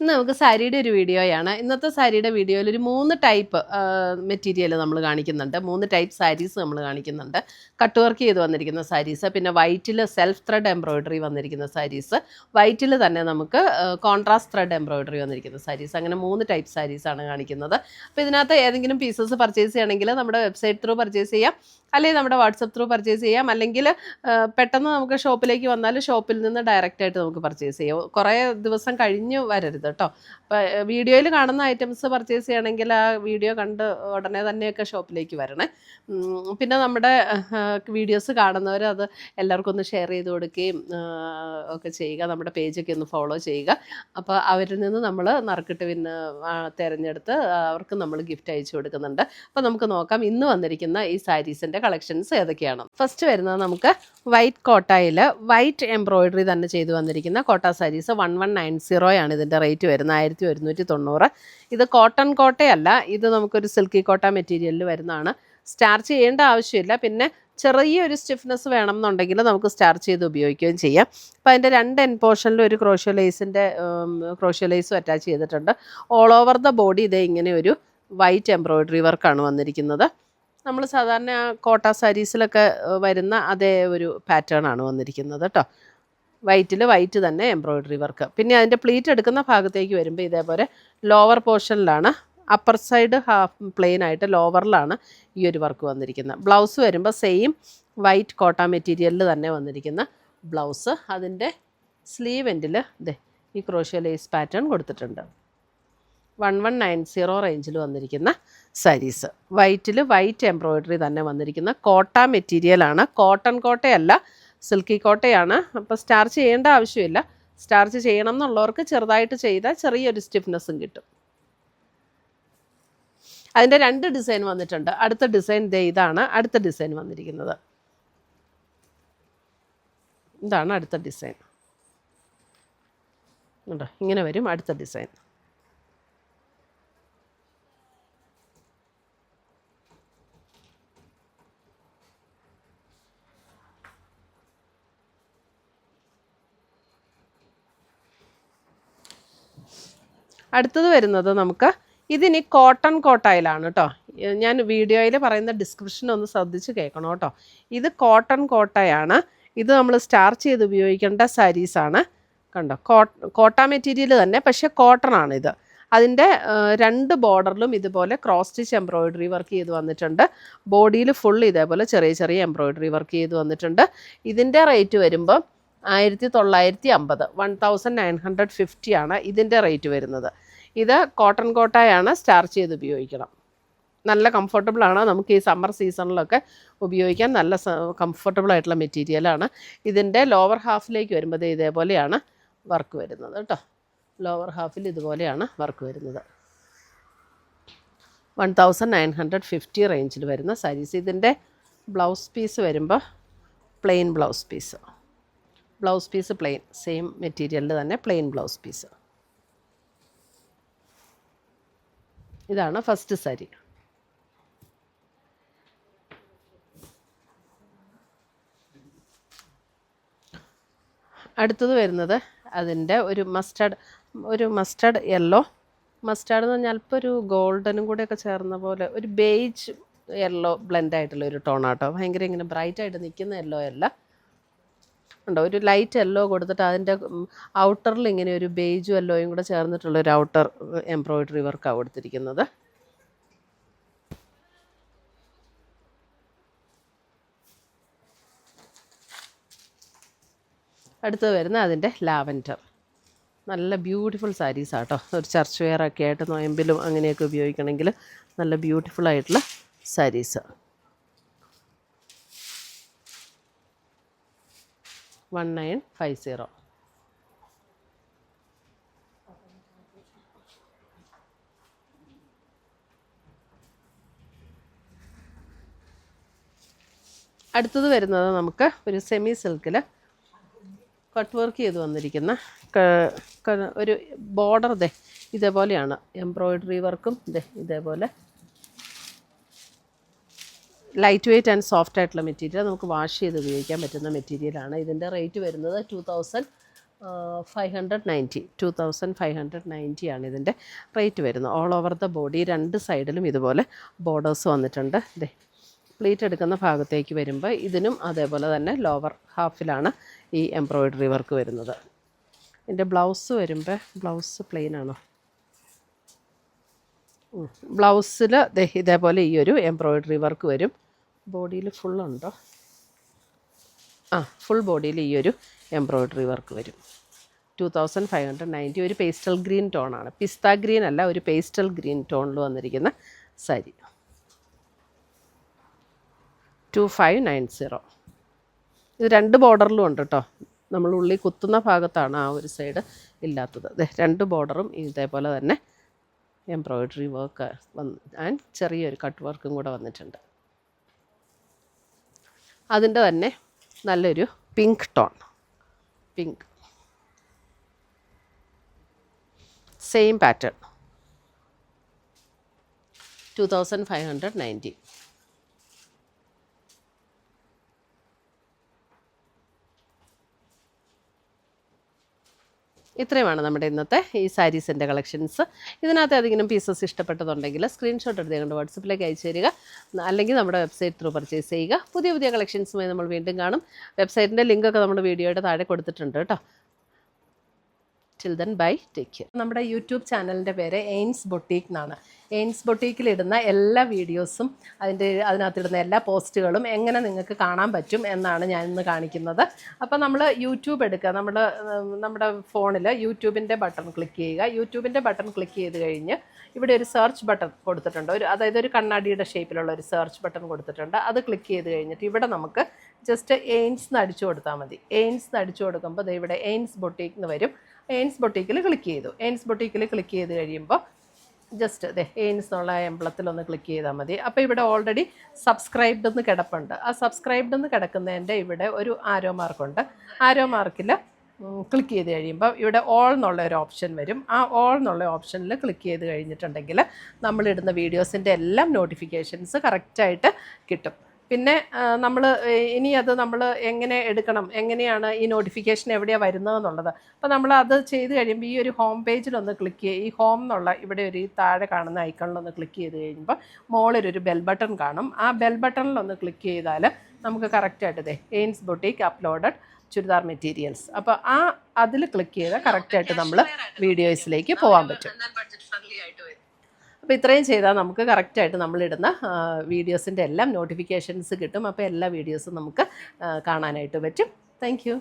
ഇന്ന് നമുക്ക് സാരിയുടെ ഒരു വീഡിയോയാണ്. ഇന്നത്തെ സാരിയുടെ വീഡിയോയിൽ ഒരു 3 ടൈപ്പ് മെറ്റീരിയൽ നമ്മൾ കാണിക്കുന്നുണ്ട്. 3 ടൈപ്പ് സാരീസ് നമ്മൾ കാണിക്കുന്നുണ്ട്. കട്ട് വർക്ക് ചെയ്ത് വന്നിരിക്കുന്ന സാരീസ്, പിന്നെ വൈറ്റിൽ സെൽഫ് ത്രെഡ് എംബ്രോയിഡറി വന്നിരിക്കുന്ന സാരീസ്, വൈറ്റിൽ തന്നെ നമുക്ക് കോൺട്രാസ്റ്റ് ത്രെഡ് എംബ്രോയിഡറി വന്നിരിക്കുന്ന സാരീസ്, അങ്ങനെ 3 ടൈപ്പ് സാരീസാണ് കാണിക്കുന്നത്. അപ്പോൾ ഇതിനകത്ത് ഏതെങ്കിലും പീസസ് പർച്ചേസ് ചെയ്യണമെങ്കിൽ നമ്മുടെ വെബ്സൈറ്റ് ത്രൂ പർച്ചേസ് ചെയ്യാം, അല്ലെങ്കിൽ നമ്മുടെ വാട്സപ്പ് ത്രൂ പർച്ചേസ് ചെയ്യാം, അല്ലെങ്കിൽ പെട്ടെന്ന് നമുക്ക് ഷോപ്പിലേക്ക് വന്നാൽ ഷോപ്പിൽ നിന്ന് ഡയറക്റ്റായിട്ട് നമുക്ക് പർച്ചേസ് ചെയ്യാം. കുറേ ദിവസം കഴിഞ്ഞ് വരരുത് കേട്ടോ. അപ്പോൾ വീഡിയോയിൽ കാണുന്ന ഐറ്റംസ് പർച്ചേസ് ചെയ്യണമെങ്കിൽ ആ വീഡിയോ കണ്ട് ഉടനെ തന്നെയൊക്കെ ഷോപ്പിലേക്ക് വരണേ. പിന്നെ നമ്മുടെ വീഡിയോസ് കാണുന്നവർ അത് എല്ലാവർക്കും ഒന്ന് ഷെയർ ചെയ്ത് കൊടുക്കുകയും ഒക്കെ ചെയ്യുക. നമ്മുടെ പേജൊക്കെ ഒന്ന് ഫോളോ ചെയ്യുക. അപ്പോൾ അവരിൽ നിന്ന് നമ്മൾ നറുക്കിട്ട് പിന്നെ തിരഞ്ഞെടുത്ത് അവർക്ക് നമ്മൾ ഗിഫ്റ്റ് അയച്ചു കൊടുക്കുന്നുണ്ട്. അപ്പോൾ നമുക്ക് നോക്കാം ഇന്ന് വന്നിരിക്കുന്ന ഈ സാരീസിൻ്റെ കളക്ഷൻസ് ഏതൊക്കെയാണ്. ഫസ്റ്റ് വരുന്നത് നമുക്ക് വൈറ്റ് കോട്ടയിൽ വൈറ്റ് എംബ്രോയിഡറി തന്നെ ചെയ്തു വന്നിരിക്കുന്ന കോട്ട സാരീസ് 1190 ആണ് ഇതിൻ്റെ റേറ്റ് വരുന്നത്, 1190. ഇത് കോട്ടൺ കോട്ടയല്ല, ഇത് നമുക്കൊരു സിൽക്കി കോട്ട മെറ്റീരിയലിൽ വരുന്നതാണ്. സ്റ്റാർച്ച് ചെയ്യേണ്ട ആവശ്യമില്ല. പിന്നെ ചെറിയൊരു സ്റ്റിഫ്നെസ് വേണം എന്നുണ്ടെങ്കിൽ നമുക്ക് സ്റ്റാർച്ച് ചെയ്ത് ഉപയോഗിക്കുകയും ചെയ്യാം. അപ്പോൾ അതിൻ്റെ 2 എൻഡ് പോർഷനിൽ ഒരു ക്രോഷ്യോ ലേസും അറ്റാച്ച് ചെയ്തിട്ടുണ്ട്. ഓൾ ഓവർ ദ ബോഡി ഇതേ ഇങ്ങനെ ഒരു വൈറ്റ് എംബ്രോയിഡറി വർക്കാണ് വന്നിരിക്കുന്നത്. നമ്മൾ സാധാരണ കോട്ട സാരീസിലൊക്കെ വരുന്ന അതേ ഒരു പാറ്റേൺ ആണ് വന്നിരിക്കുന്നത് കേട്ടോ. വൈറ്റിൽ വൈറ്റ് തന്നെ എംബ്രോയിഡറി വർക്ക്. പിന്നെ അതിൻ്റെ പ്ലീറ്റ് എടുക്കുന്ന ഭാഗത്തേക്ക് വരുമ്പോൾ ഇതേപോലെ ലോവർ പോർഷനിലാണ്, അപ്പർ സൈഡ് ഹാഫ് പ്ലെയിൻ ആയിട്ട് ലോവറിലാണ് ഈ ഒരു വർക്ക് വന്നിരിക്കുന്നത്. ബ്ലൗസ് വരുമ്പോൾ സെയിം വൈറ്റ് കോട്ട മെറ്റീരിയലിൽ തന്നെ വന്നിരിക്കുന്ന ബ്ലൗസ്. അതിൻ്റെ സ്ലീവ് എൻഡിൽ ഇതേ ഈ ക്രോഷ്യോ ലേസ് പാറ്റേൺ കൊടുത്തിട്ടുണ്ട്. 1190 റേഞ്ചിൽ വന്നിരിക്കുന്ന സാരീസ്. വൈറ്റിൽ വൈറ്റ് എംബ്രോയിഡറി തന്നെ വന്നിരിക്കുന്ന കോട്ട മെറ്റീരിയലാണ്. കോട്ടൺ കോട്ടയല്ല, സിൽക്കി കോട്ടയാണ്. അപ്പോൾ സ്റ്റാർച്ച് ചെയ്യേണ്ട ആവശ്യമില്ല. സ്റ്റാർച്ച് ചെയ്യണം എന്നുള്ളവർക്ക് ചെറുതായിട്ട് ചെയ്താൽ ചെറിയൊരു സ്റ്റിഫ്നെസ്സും കിട്ടും. അതിൻ്റെ 2 ഡിസൈൻ വന്നിട്ടുണ്ട്. അടുത്ത ഡിസൈൻ ഇതാണ് അടുത്ത ഡിസൈൻ വന്നിരിക്കുന്നത്. ഇതാണ് അടുത്ത ഡിസൈൻ. ഉണ്ടോ, ഇങ്ങനെ വരും അടുത്ത ഡിസൈൻ. അടുത്തത് വരുന്നത് നമുക്ക് ഇതിനി കോട്ടൺ കോട്ടയിലാണ് കേട്ടോ. ഞാൻ വീഡിയോയിൽ പറയുന്ന ഡിസ്ക്രിപ്ഷൻ ഒന്ന് ശ്രദ്ധിച്ച് കേൾക്കണം കേട്ടോ. ഇത് കോട്ടൺ കോട്ടയാണ്. ഇത് നമ്മൾ സ്റ്റാർച്ച് ചെയ്ത് ഉപയോഗിക്കേണ്ട സാരീസാണ്. കണ്ടോ, കോട്ട മെറ്റീരിയൽ തന്നെ, പക്ഷേ കോട്ടൺ ആണ് ഇത്. അതിൻ്റെ 2 ബോർഡറിലും ഇതുപോലെ ക്രോസ് സ്റ്റിച്ച് എംബ്രോയിഡറി വർക്ക് ചെയ്ത് വന്നിട്ടുണ്ട്. ബോഡിയിൽ ഫുൾ ഇതേപോലെ ചെറിയ ചെറിയ എംബ്രോയിഡറി വർക്ക് ചെയ്ത് വന്നിട്ടുണ്ട്. ഇതിൻ്റെ റേറ്റ് വരുമ്പോൾ 1950, 1950 ആണ് ഇതിൻ്റെ റേറ്റ് വരുന്നത്. ഇത് കോട്ടൺ കോട്ടയാണ്, സ്റ്റാർച്ച് ചെയ്ത് ഉപയോഗിക്കണം. നല്ല കംഫർട്ടബിളാണ്. നമുക്ക് ഈ സമ്മർ സീസണിലൊക്കെ ഉപയോഗിക്കാൻ നല്ല കംഫർട്ടബിൾ ആയിട്ടുള്ള മെറ്റീരിയലാണ്. ഇതിൻ്റെ ലോവർ ഹാഫിലേക്ക് വരുമ്പോൾ ഇതേപോലെയാണ് വർക്ക് വരുന്നത് കേട്ടോ. ലോവർ ഹാഫിൽ ഇതുപോലെയാണ് വർക്ക് വരുന്നത്. 1950 റേഞ്ചിൽ വരുന്ന സാരീസ്. ഇതിൻ്റെ ബ്ലൗസ് പീസ് വരുമ്പോൾ plain blouse piece plain, same മെറ്റീരിയലിൽ തന്നെ പ്ലെയിൻ ബ്ലൗസ് പീസ്. ഇതാണ് ഫസ്റ്റ് സാരി. അടുത്തത് വരുന്നത് അതിൻ്റെ ഒരു മസ്റ്റർഡ് യെല്ലോ. മസ്റ്റാർഡ് എന്ന് പറഞ്ഞാൽ അല്പം ഒരു ഗോൾഡനും കൂടെയൊക്കെ ചേർന്ന പോലെ ഒരു ബേജ് യെല്ലോ ബ്ലെൻഡ് ആയിട്ടുള്ള ഒരു ടോണാട്ടോ. ഭയങ്കര ഇങ്ങനെ ബ്രൈറ്റായിട്ട് നിൽക്കുന്ന യെല്ലോ അല്ല, ഉണ്ടോ, ഒരു ലൈറ്റ് യെല്ലോ കൊടുത്തിട്ട് അതിൻ്റെ ഔട്ടറിൽ ഇങ്ങനെ ഒരു ബേജും യെല്ലോയും കൂടെ ചേർന്നിട്ടുള്ളൊരു ഔട്ടർ എംബ്രോയിഡറി വർക്കാണ് കൊടുത്തിരിക്കുന്നത്. അടുത്തത് വരുന്ന അതിൻ്റെ ലാവൻഡർ. നല്ല ബ്യൂട്ടിഫുൾ സാരീസാണ് കേട്ടോ. ഒരു ചർച്ച് വെയറൊക്കെ ആയിട്ട് നോയമ്പിലും അങ്ങനെയൊക്കെ ഉപയോഗിക്കണമെങ്കിൽ നല്ല ബ്യൂട്ടിഫുൾ ആയിട്ടുള്ള സാരീസ്. 1950. അടുത്തത് വരുന്നത് നമുക്ക് ഒരു സെമി സിൽക്കിൽ കട്ട് വർക്ക് ചെയ്ത് വന്നിരിക്കുന്ന ഒരു ബോർഡർ ഇതേപോലെയാണ്. എംബ്രോയിഡറി വർക്കും ഇതേപോലെ ലൈറ്റ് വെയ്റ്റ് ആൻഡ് സോഫ്റ്റ് ആയിട്ടുള്ള മെറ്റീരിയൽ. നമുക്ക് വാഷ് ചെയ്ത് ഉപയോഗിക്കാൻ പറ്റുന്ന മെറ്റീരിയലാണ്. ഇതിൻ്റെ റേറ്റ് വരുന്നത് 2000 590 2590 ആണ് ഇതിൻ്റെ റേറ്റ് വരുന്നത്. ഓൾ ഓവർ ദ ബോഡി 2 സൈഡിലും ഇതുപോലെ ബോർഡേഴ്സ് വന്നിട്ടുണ്ട്. ഇതേ പ്ലീറ്റ് എടുക്കുന്ന ഭാഗത്തേക്ക് വരുമ്പോൾ ഇതിനും അതേപോലെ തന്നെ ലോവർ ഹാഫിലാണ് ഈ എംബ്രോയിഡറി വർക്ക് വരുന്നത്. ഇതിൻ്റെ ബ്ലൗസ് വരുമ്പോൾ ബ്ലൗസ് പ്ലെയിൻ ആണോ? ബ്ലൗസിൽ ഇതേപോലെ ഈ ഒരു എംബ്രോയിഡറി വർക്ക് വരും. ബോഡിയിൽ ഫുള്ളുണ്ടോ? ഫുൾ ബോഡിയിൽ ഈ ഒരു എംബ്രോയിഡറി വർക്ക് വരും. 2590. ഒരു പേസ്റ്റൽ ഗ്രീൻ ടോണാണ്, പിസ്ത ഗ്രീൻ അല്ല, ഒരു പേസ്റ്റൽ ഗ്രീൻ ടോണിൽ വന്നിരിക്കുന്ന സാരി. 2590. ഇത് 2 ബോർഡറിലും ഉണ്ട് കേട്ടോ. നമ്മൾ ഉള്ളി കുത്തുന്ന ഭാഗത്താണ് ആ ഒരു സൈഡ് ഇല്ലാത്തത്. 2 ബോർഡറും ഇതേപോലെ തന്നെ എംബ്രോയിഡറി വർക്ക് ആൻഡ് ചെറിയൊരു കട്ട് വർക്കും കൂടെ വന്നിട്ടുണ്ട്. അതിൻ്റെ തന്നെ നല്ലൊരു pink tone, pink same pattern. 2590. ഇത്രയുമാണ് നമ്മുടെ ഇന്നത്തെ ഈ സാരീസിൻ്റെ കളക്ഷൻസ്. ഇതിനകത്ത് ഏതെങ്കിലും പീസസ് ഇഷ്ടപ്പെട്ടതുണ്ടെങ്കിൽ സ്ക്രീൻഷോട്ട് എടുത്ത് ഞങ്ങളുടെ വാട്സപ്പിലേക്ക് അയച്ചു തരിക, അല്ലെങ്കിൽ നമ്മുടെ വെബ്സൈറ്റ് ത്രൂ പർച്ചേസ് ചെയ്യുക. പുതിയ പുതിയ കളക്ഷൻസുമായി നമ്മൾ വീണ്ടും കാണും. വെബ്സൈറ്റിൻ്റെ ലിങ്കൊക്കെ നമ്മുടെ വീഡിയോയുടെ താഴെ കൊടുത്തിട്ടുണ്ട് കേട്ടോ. Till then bye, take care. നമ്മുടെ യൂട്യൂബ് ചാനലിൻ്റെ പേര് എയിൻസ് ബൊട്ടീക്ക് എന്നാണ്. എയിൻസ് ബൊട്ടീക്കിലിടുന്ന എല്ലാ വീഡിയോസും അതിനകത്തിടുന്ന എല്ലാ പോസ്റ്റുകളും എങ്ങനെ നിങ്ങൾക്ക് കാണാൻ പറ്റും എന്നാണ് ഞാൻ ഇന്ന് കാണിക്കുന്നത്. അപ്പോൾ നമ്മൾ യൂട്യൂബ് എടുക്കുക, നമ്മുടെ ഫോണിൽ യൂട്യൂബിൻ്റെ ബട്ടൺ ക്ലിക്ക് ചെയ്യുക. യൂട്യൂബിൻ്റെ ബട്ടൺ ക്ലിക്ക് ചെയ്ത് കഴിഞ്ഞ് ഇവിടെ ഒരു സെർച്ച് ബട്ടൺ കൊടുത്തിട്ടുണ്ട്. അതായത് ഒരു കണ്ണാടിയുടെ ഷേപ്പിലുള്ള ഒരു സെർച്ച് ബട്ടൺ കൊടുത്തിട്ടുണ്ട്. അത് ക്ലിക്ക് ചെയ്ത് കഴിഞ്ഞിട്ട് ഇവിടെ നമുക്ക് ജസ്റ്റ് എയിൻസ് എന്ന് അടിച്ചു കൊടുത്താൽ മതി. എയിൻസ് എന്ന് അടിച്ചു കൊടുക്കുമ്പോൾ ഇവിടെ എയിൻസ് ബൊട്ടീക്ക് എന്ന് വരും. എയിൻസ് ബൊട്ടീക്കിൽ ക്ലിക്ക് ചെയ്തു. എയിൻസ് ബൊട്ടീക്കിൽ ക്ലിക്ക് ചെയ്ത് കഴിയുമ്പോൾ ജസ്റ്റ് എയിൻസ് എന്നുള്ള എംബ്ലത്തിലൊന്ന് ക്ലിക്ക് ചെയ്താൽ മതി. അപ്പോൾ ഇവിടെ ഓൾറെഡി സബ്സ്ക്രൈബ്ഡ് എന്ന് കിടപ്പുണ്ട്. ആ സബ്സ്ക്രൈബ്ഡ് എന്ന് കിടക്കുന്നതിൻ്റെ ഇവിടെ ഒരു ആരോ മാർക്കുണ്ട്. ആരോ മാർക്കിൽ ക്ലിക്ക് ചെയ്ത് കഴിയുമ്പോൾ ഇവിടെ ഓൾ എന്നുള്ള ഒരു ഓപ്ഷൻ വരും. ആ ഓൾ എന്നുള്ള ഓപ്ഷനിൽ ക്ലിക്ക് ചെയ്ത് കഴിഞ്ഞിട്ടുണ്ടെങ്കിൽ നമ്മളിടുന്ന വീഡിയോസിൻ്റെ എല്ലാം നോട്ടിഫിക്കേഷൻസ് കറക്റ്റായിട്ട് കിട്ടും. പിന്നെ ഇനി അത് നമ്മൾ എങ്ങനെ എടുക്കണം, എങ്ങനെയാണ് ഈ നോട്ടിഫിക്കേഷൻ എവിടെയാണ് വരുന്നതെന്നുള്ളത്. അപ്പോൾ നമ്മൾ അത് ചെയ്ത് കഴിയുമ്പോൾ ഈ ഒരു ഹോം പേജിലൊന്ന് ക്ലിക്ക് ചെയ്യുക. ഈ ഹോം എന്നുള്ള ഇവിടെ ഒരു താഴെ കാണുന്ന ഐക്കണിലൊന്ന് ക്ലിക്ക് ചെയ്ത് കഴിയുമ്പോൾ മുകളിലൊരു ബെൽ ബട്ടൺ കാണും. ആ ബെൽ ബട്ടണിലൊന്ന് ക്ലിക്ക് ചെയ്താൽ നമുക്ക് കറക്റ്റായിട്ട് എയിൻസ് ബൊട്ടീക്ക് അപ്ലോഡഡ് ചുരിദാർ മെറ്റീരിയൽസ്, അപ്പോൾ അതിൽ ക്ലിക്ക് ചെയ്താൽ കറക്റ്റായിട്ട് നമ്മൾ വീഡിയോസിലേക്ക് പോകാൻ പറ്റും. അപ്പോൾ ഇത്രയും ചെയ്താൽ നമുക്ക് കറക്റ്റായിട്ട് നമ്മളിടുന്ന വീഡിയോസിൻ്റെ എല്ലാം നോട്ടിഫിക്കേഷൻസ് കിട്ടും. അപ്പോൾ എല്ലാ വീഡിയോസും നമുക്ക് കാണാനായിട്ട് പറ്റും. Thank you.